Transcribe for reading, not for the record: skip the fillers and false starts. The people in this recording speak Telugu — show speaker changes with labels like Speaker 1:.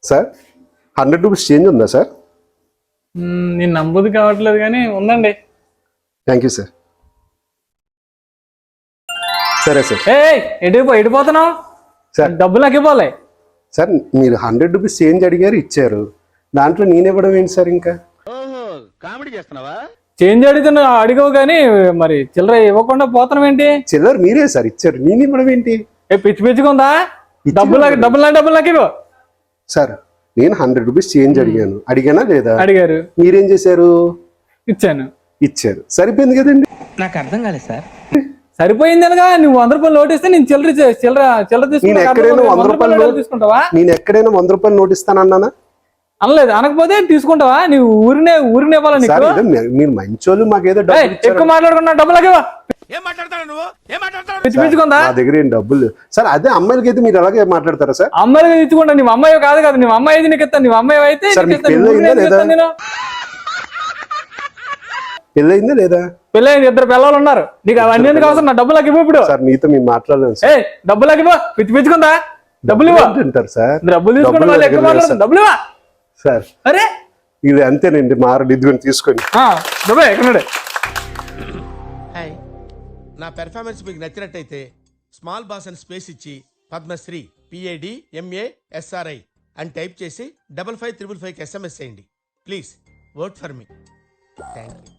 Speaker 1: సార్ 100 రూపీస్ చేంజ్ ఉందా సార్?
Speaker 2: నేను నమ్మదు కావట్లేదు కానీ ఉందండి.
Speaker 1: Thank you sir. సరే సార్.
Speaker 2: ఎడిపోతున్నావు
Speaker 1: సార్
Speaker 2: డబ్బులు నాకు ఇవ్వాలి.
Speaker 1: సార్ మీరు 100 రూపీస్ చేంజ్ అడిగారు, ఇచ్చారు. దాంట్లో నేను ఇవ్వడం ఏంటి సార్? ఇంకా
Speaker 3: కామెడీ చేస్తున్నావా?
Speaker 2: చేంజ్ అడిగవు కానీ మరి చిల్లర ఇవ్వకుండా పోతున్నావు ఏంటి?
Speaker 1: చిల్లర మీరే సార్ ఇచ్చారు, నేను ఇవ్వడం ఏంటి?
Speaker 2: పిచ్చి పిచ్చిగా డబ్బులు నాకు ఇవ్వు.
Speaker 1: సార్ నేను 100 రూపీస్ చేంజ్ అడిగానా లేదా?
Speaker 2: అడిగారు.
Speaker 1: మీరేం చేశారు?
Speaker 2: ఇచ్చాను.
Speaker 1: ఇచ్చారు, సరిపోయింది కదండి.
Speaker 4: నాకు అర్థం కాలేదు సార్.
Speaker 2: సరిపోయింది అనగా నువ్వు 100 రూపాయలు నోట్ ఇస్తే నేను చిల్లర
Speaker 1: నేను ఎక్కడైనా 100 రూపాయలు నోట్
Speaker 2: తీసుకుంటావా?
Speaker 1: నేను ఎక్కడైనా 100 రూపాయలు నోట్ ఇస్తానన్నానా?
Speaker 2: అనలేదు. అనకపోతే తీసుకుంటావా? నువ్వు ఊరినే ఇవ్వాలి నీకు.
Speaker 1: మీరు మంచోళ్ళు, మాకేదో
Speaker 2: ఎక్కువ మాట్లాడుకున్నా డబ్బులు పిచ్చిపించుకుందా?
Speaker 1: నా దగ్గర ఏం డబ్బులు సార్. అదే అమ్మాయిలకి అయితే మీరు అలాగే మాట్లాడతారా సార్?
Speaker 2: అమ్మాయిలు ఇచ్చుకుంటా. నువ్వు అమ్మాయి కాదు కదా, నువ్వు అమ్మాయి అయితే నీకు ఇస్తాను. నువ్వు అమ్మాయి అయితే
Speaker 1: పెళ్ళయిందా లేదా?
Speaker 2: పెళ్ళైంది, 2 పిల్లలు ఉన్నారు. నీకు అవన్నీ ఎందుకు అవసరం? నా డబ్బులకి ఇవ్వు. ఇప్పుడు
Speaker 1: సార్ మీతో మేము మాట్లాడలేము సార్.
Speaker 2: డబ్బులకి ఇవ్వు. పిచ్చిపించుకుందా? డబ్బులు ఇవ్వంటారు
Speaker 1: సార్.
Speaker 2: డబ్బులు తీసుకుంటే వాళ్ళు ఎక్కువ మాట్లాడుతుంది. డబ్బులు ఇవ్వ
Speaker 1: సార్.
Speaker 2: అరే
Speaker 1: ఇది అంతేనండి, మారడు. ఇదిగోని తీసుకోండి.
Speaker 2: డబ్బే ఎక్కడే.
Speaker 3: నా పెర్ఫార్మెన్స్ మీకు నచ్చినట్టయితే స్మాల్ బాస్ అని స్పేస్ ఇచ్చి పద్మశ్రీ PADMASRI అని టైప్ చేసి 5555 SMS చేయండి. Please work for me. Thank you.